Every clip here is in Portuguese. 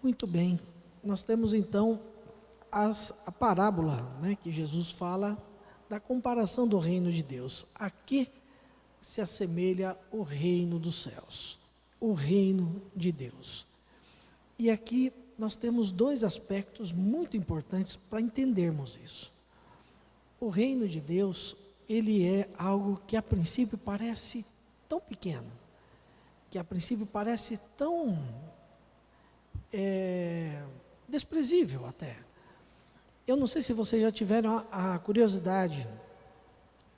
Muito bem, nós temos então a parábola, né, que Jesus fala da comparação do reino de Deus. A que se assemelha o reino dos céus, o reino de Deus. E aqui nós temos dois aspectos muito importantes para entendermos isso. O reino de Deus, ele é algo que a princípio parece tão pequeno, que a princípio parece tão desprezível até. Eu não sei se vocês já tiveram a curiosidade,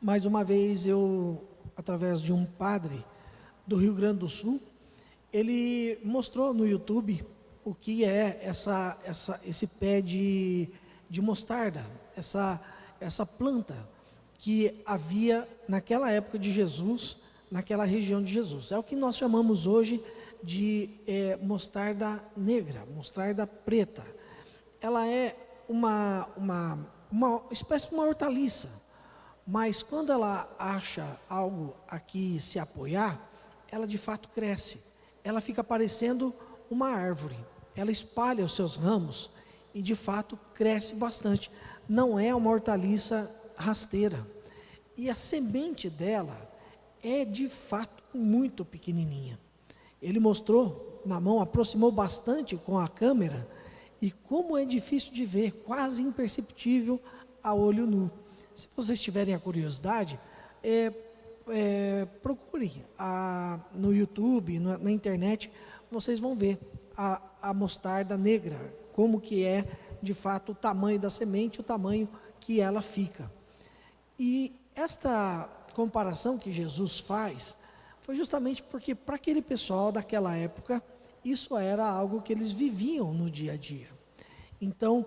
mas uma vez eu, através de um padre do Rio Grande do Sul, ele mostrou no YouTube o que é esse pé de mostarda, essa planta que havia naquela época de Jesus, naquela região de Jesus. É o que nós chamamos hoje de mostarda negra, mostarda preta. Ela é uma espécie de uma hortaliça, mas quando ela acha algo aqui se apoiar, ela de fato cresce. Ela fica parecendo uma árvore, ela espalha os seus ramos e de fato cresce bastante. Não é uma hortaliça rasteira. E a semente dela é de fato muito pequenininha. Ele mostrou na mão, aproximou bastante com a câmera, e como é difícil de ver, quase imperceptível a olho nu. Se vocês tiverem a curiosidade, procure no YouTube, na internet, vocês vão ver a mostarda negra, como que é de fato o tamanho da semente, o tamanho que ela fica. E esta comparação que Jesus faz foi justamente porque para aquele pessoal daquela época, isso era algo que eles viviam no dia a dia. Então,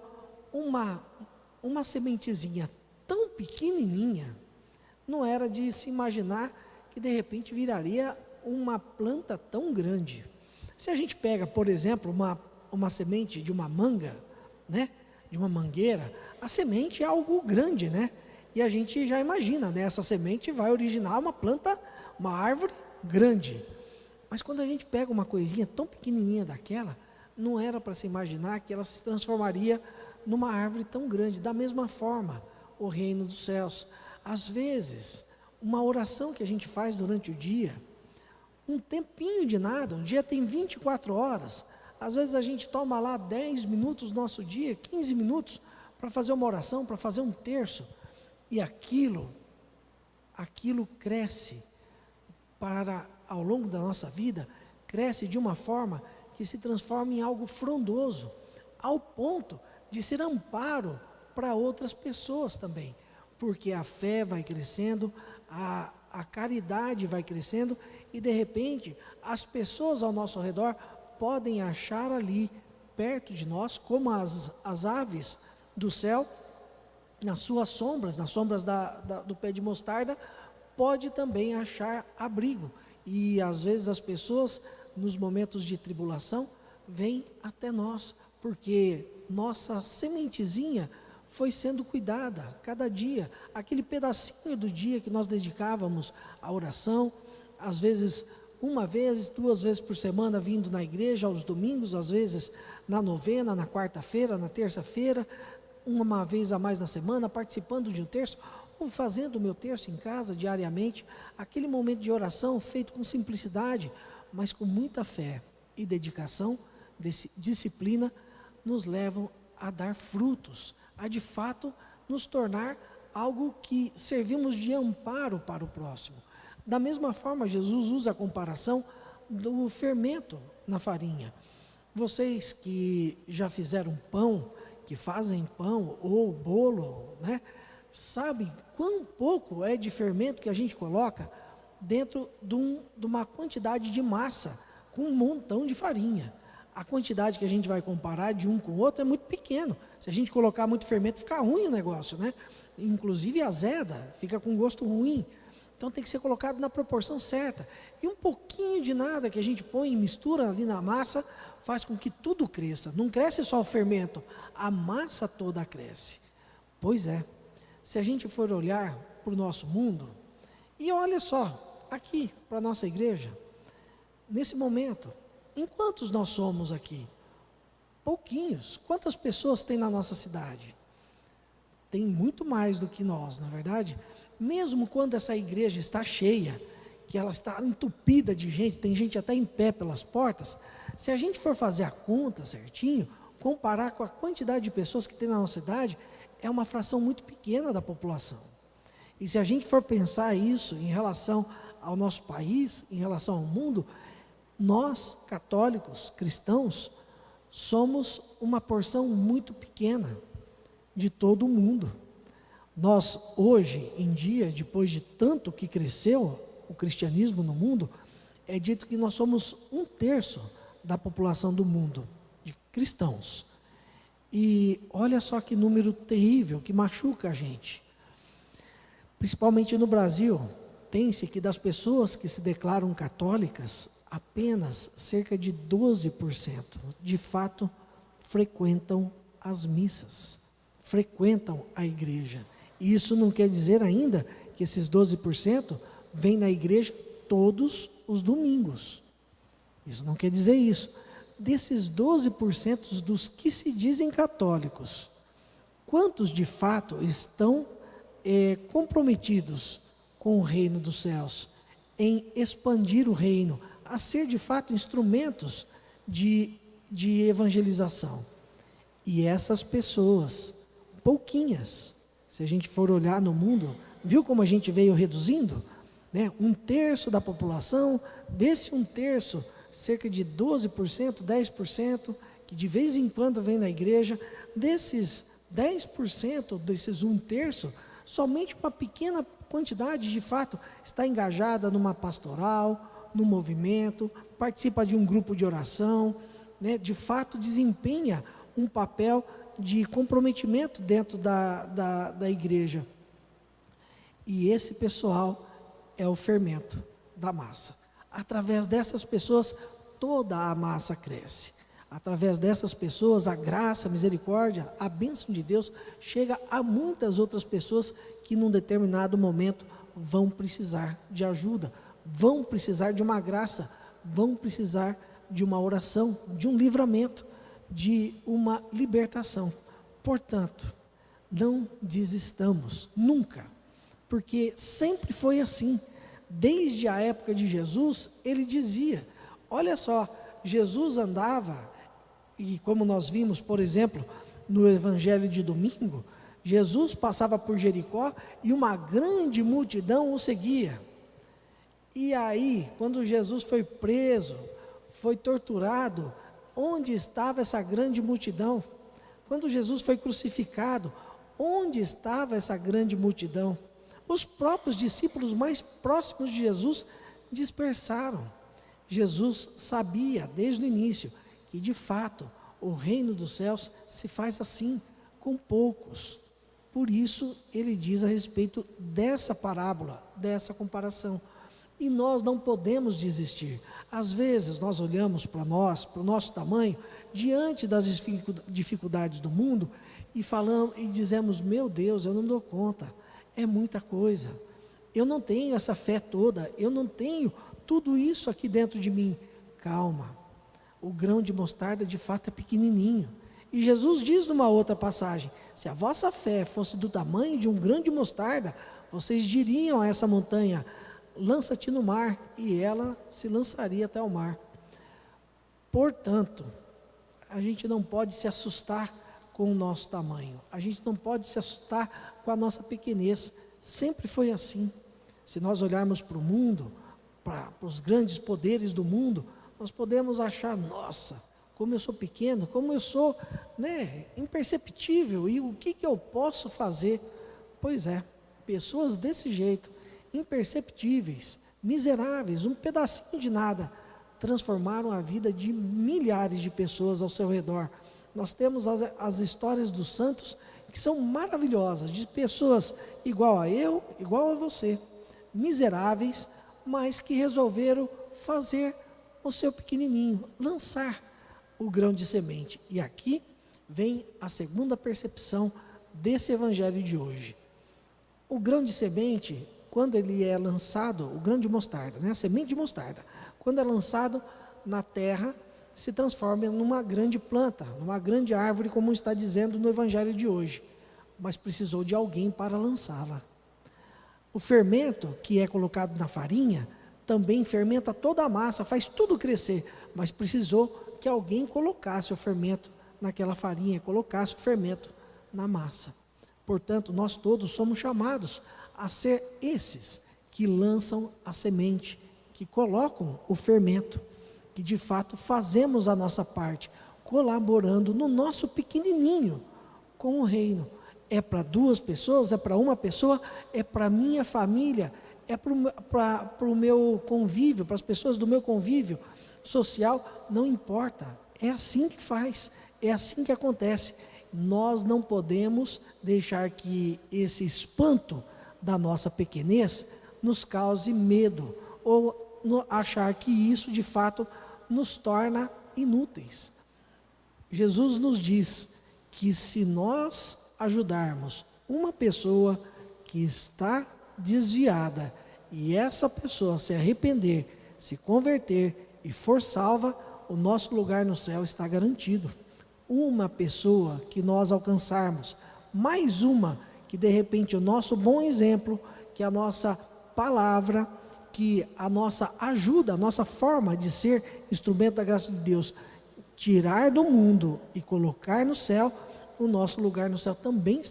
uma sementezinha tão pequenininha, não era de se imaginar que de repente viraria uma planta tão grande. Se a gente pega, por exemplo, uma semente de uma manga, né, de uma mangueira, a semente é algo grande, né? E a gente já imagina, né, essa semente vai originar uma planta, uma árvore grande. Mas quando a gente pega uma coisinha tão pequenininha daquela, não era para se imaginar que ela se transformaria numa árvore tão grande. Da mesma forma, o reino dos céus. Às vezes, uma oração que a gente faz durante o dia, um tempinho de nada, um dia tem 24 horas, às vezes a gente toma lá 10 minutos do nosso dia, 15 minutos, para fazer uma oração, para fazer um terço, e aquilo cresce ao longo da nossa vida, cresce de uma forma que se transforma em algo frondoso, ao ponto de ser amparo para outras pessoas também, porque a fé vai crescendo, a caridade vai crescendo, e de repente as pessoas ao nosso redor podem achar ali, perto de nós, como as aves do céu, nas suas sombras, nas sombras do pé de mostarda, pode também achar abrigo. E às vezes as pessoas, nos momentos de tribulação, vêm até nós, porque nossa sementezinha foi sendo cuidada cada dia. Aquele pedacinho do dia que nós dedicávamos à oração, às vezes uma vez, 2 vezes por semana vindo na igreja aos domingos, às vezes na novena, na quarta-feira, na terça-feira, uma vez a mais na semana, participando de um terço, ou fazendo o meu terço em casa diariamente, aquele momento de oração feito com simplicidade, mas com muita fé e dedicação, disciplina, nos levam a dar frutos, a de fato nos tornar algo que servimos de amparo para o próximo. Da mesma forma, Jesus usa a comparação do fermento na farinha. Vocês que já fizeram pão, que fazem pão ou bolo, né, sabem quão pouco é de fermento que a gente coloca dentro de uma quantidade de massa com um montão de farinha. A quantidade que a gente vai comparar de um com o outro é muito pequeno. Se a gente colocar muito fermento, fica ruim o negócio, né? Inclusive azeda, fica com gosto ruim. Então tem que ser colocado na proporção certa. E um pouquinho de nada que a gente põe e mistura ali na massa, faz com que tudo cresça. Não cresce só o fermento, a massa toda cresce. Pois é, se a gente for olhar para o nosso mundo, e olha só, aqui para a nossa igreja, nesse momento, em quantos nós somos aqui? Pouquinhos. Quantas pessoas tem na nossa cidade? Tem muito mais do que nós, na verdade. Mesmo quando essa igreja está cheia, que ela está entupida de gente, tem gente até em pé pelas portas, se a gente for fazer a conta certinho, comparar com a quantidade de pessoas que tem na nossa cidade, é uma fração muito pequena da população. E se a gente for pensar isso em relação ao nosso país, em relação ao mundo, nós, católicos, cristãos, somos uma porção muito pequena de todo o mundo. Nós, hoje em dia, depois de tanto que cresceu o cristianismo no mundo, é dito que nós somos 1/3 da população do mundo, de cristãos. E olha só que número terrível, que machuca a gente. Principalmente no Brasil, tem-se que das pessoas que se declaram católicas, apenas cerca de 12%, de fato, frequentam as missas, frequentam a igreja. E isso não quer dizer ainda que esses 12% vêm na igreja todos os domingos. Isso não quer dizer isso. Desses 12% dos que se dizem católicos, quantos de fato estão comprometidos com o reino dos céus, em expandir o reino, a ser de fato instrumentos de evangelização? E essas pessoas, pouquinhas, se a gente for olhar no mundo, viu como a gente veio reduzindo? 1/3 da população, desse 1/3, cerca de 12%, 10%, que de vez em quando vem na igreja, desses 10%, desses 1/3, somente uma pequena quantidade, de fato, está engajada numa pastoral, no movimento, participa de um grupo de oração, de fato desempenha um papel de comprometimento dentro da igreja. E esse pessoal é o fermento da massa. Através dessas pessoas, toda a massa cresce. Através dessas pessoas, a graça, a misericórdia, a bênção de Deus chega a muitas outras pessoas que num determinado momento vão precisar de ajuda, vão precisar de uma graça, vão precisar de uma oração, de um livramento, de uma libertação. Portanto, não desistamos, nunca, porque sempre foi assim. Desde a época de Jesus, ele dizia, olha só, Jesus andava, e como nós vimos, por exemplo, no evangelho de domingo, Jesus passava por Jericó e uma grande multidão o seguia. E aí, quando Jesus foi preso, foi torturado, onde estava essa grande multidão? Quando Jesus foi crucificado, onde estava essa grande multidão? Os próprios discípulos mais próximos de Jesus dispersaram. Jesus sabia desde o início que de fato o reino dos céus se faz assim, com poucos. Por isso ele diz a respeito dessa parábola, dessa comparação. E nós não podemos desistir. Às vezes nós olhamos para nós, para o nosso tamanho, diante das dificuldades do mundo e falamos e dizemos: meu Deus, eu não dou conta. É muita coisa, eu não tenho essa fé toda, eu não tenho tudo isso aqui dentro de mim. Calma, o grão de mostarda de fato é pequenininho, e Jesus diz numa outra passagem, se a vossa fé fosse do tamanho de um grão de mostarda, vocês diriam a essa montanha, lança-te no mar, e ela se lançaria até o mar. Portanto, a gente não pode se assustar com o nosso tamanho, a gente não pode se assustar com a nossa pequenez, sempre foi assim. Se nós olharmos para o mundo, para os grandes poderes do mundo, nós podemos achar, nossa, como eu sou pequeno, como eu sou imperceptível, e o que eu posso fazer? Pois é, pessoas desse jeito, imperceptíveis, miseráveis, um pedacinho de nada, transformaram a vida de milhares de pessoas ao seu redor. Nós temos as histórias dos santos que são maravilhosas, de pessoas igual a eu, igual a você, miseráveis, mas que resolveram fazer o seu pequenininho, lançar o grão de semente. E aqui vem a segunda percepção desse evangelho de hoje. O grão de semente, quando ele é lançado, o grão de mostarda, a semente de mostarda, quando é lançado na terra, se transforme numa grande planta, numa grande árvore, como está dizendo no Evangelho de hoje, mas precisou de alguém para lançá-la. O fermento que é colocado na farinha também fermenta toda a massa, faz tudo crescer, mas precisou que alguém colocasse o fermento naquela farinha, colocasse o fermento na massa. Portanto, nós todos somos chamados a ser esses que lançam a semente, que colocam o fermento, que de fato fazemos a nossa parte, colaborando no nosso pequenininho com o reino. É para 2 pessoas, é para uma pessoa, é para a minha família, é para o meu convívio, para as pessoas do meu convívio social, não importa. É assim que faz, é assim que acontece. Nós não podemos deixar que esse espanto da nossa pequenez nos cause medo, ou achar que isso de fato nos torna inúteis. Jesus nos diz que se nós ajudarmos uma pessoa que está desviada e essa pessoa se arrepender, se converter e for salva, o nosso lugar no céu está garantido. Uma pessoa que nós alcançarmos, mais uma que de repente o nosso bom exemplo, que a nossa palavra, que a nossa ajuda, a nossa forma de ser instrumento da graça de Deus, tirar do mundo e colocar no céu, o nosso lugar no céu também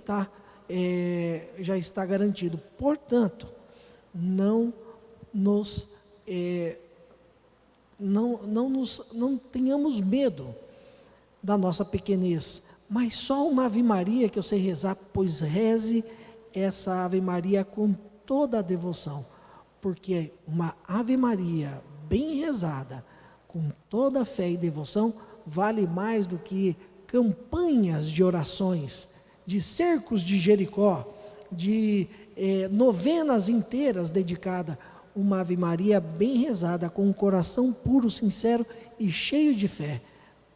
já está garantido. Portanto, não tenhamos medo da nossa pequenez, mas só uma Ave Maria que eu sei rezar, pois reze essa Ave Maria com toda a devoção, porque uma Ave Maria bem rezada, com toda a fé e devoção, vale mais do que campanhas de orações, de cercos de Jericó, de novenas inteiras dedicadas. Uma Ave Maria bem rezada, com um coração puro, sincero e cheio de fé,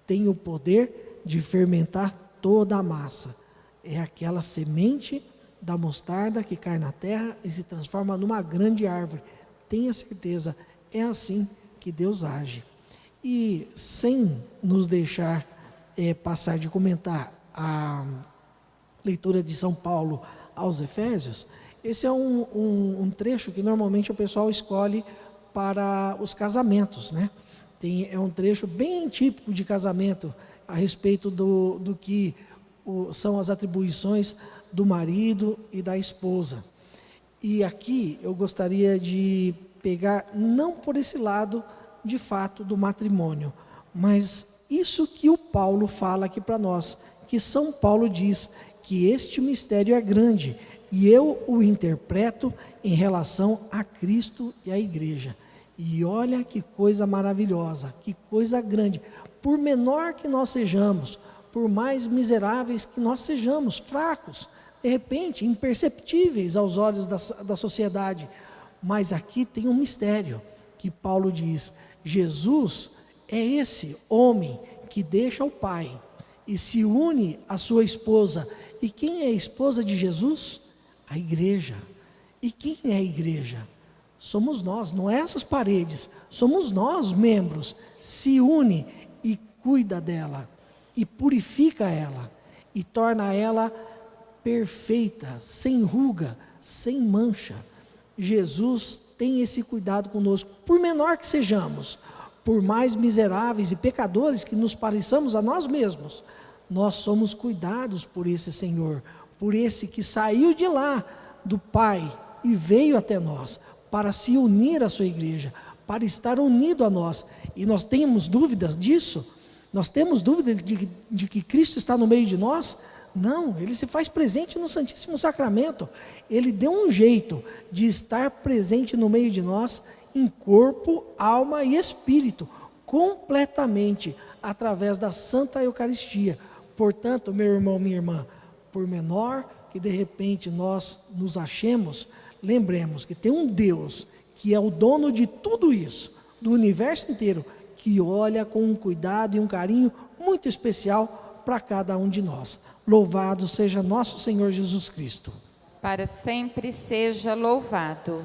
tem o poder de fermentar toda a massa. É aquela semente da mostarda que cai na terra e se transforma numa grande árvore. Tenha certeza, é assim que Deus age. E sem nos deixar passar de comentar a leitura de São Paulo aos Efésios, esse é um trecho que normalmente o pessoal escolhe para os casamentos, né? É um trecho bem típico de casamento, a respeito do que são as atribuições do marido e da esposa. E aqui eu gostaria de pegar, não por esse lado, de fato, do matrimônio, mas isso que o Paulo fala aqui para nós, que São Paulo diz que este mistério é grande, e eu o interpreto em relação a Cristo e à igreja. E olha que coisa maravilhosa, que coisa grande. Por menor que nós sejamos, por mais miseráveis que nós sejamos, fracos, de repente, imperceptíveis aos olhos da sociedade, mas aqui tem um mistério, que Paulo diz, Jesus é esse homem que deixa o pai e se une à sua esposa. E quem é a esposa de Jesus? A igreja. E quem é a igreja? Somos nós, não é essas paredes, somos nós, membros. Se une e cuida dela, e purifica ela, e torna ela perfeita, sem ruga, sem mancha. Jesus tem esse cuidado conosco, por menor que sejamos, por mais miseráveis e pecadores que nos pareçamos a nós mesmos, nós somos cuidados por esse Senhor, por esse que saiu de lá, do Pai, e veio até nós, para se unir à sua igreja, para estar unido a nós. E nós temos dúvidas disso? Nós temos dúvida de que Cristo está no meio de nós? Não, Ele se faz presente no Santíssimo Sacramento. Ele deu um jeito de estar presente no meio de nós, em corpo, alma e espírito, completamente, através da Santa Eucaristia. Portanto, meu irmão, minha irmã, por menor que de repente nós nos achemos, lembremos que tem um Deus que é o dono de tudo isso, do universo inteiro, que olha com um cuidado e um carinho muito especial para cada um de nós. Louvado seja nosso Senhor Jesus Cristo. Para sempre seja louvado.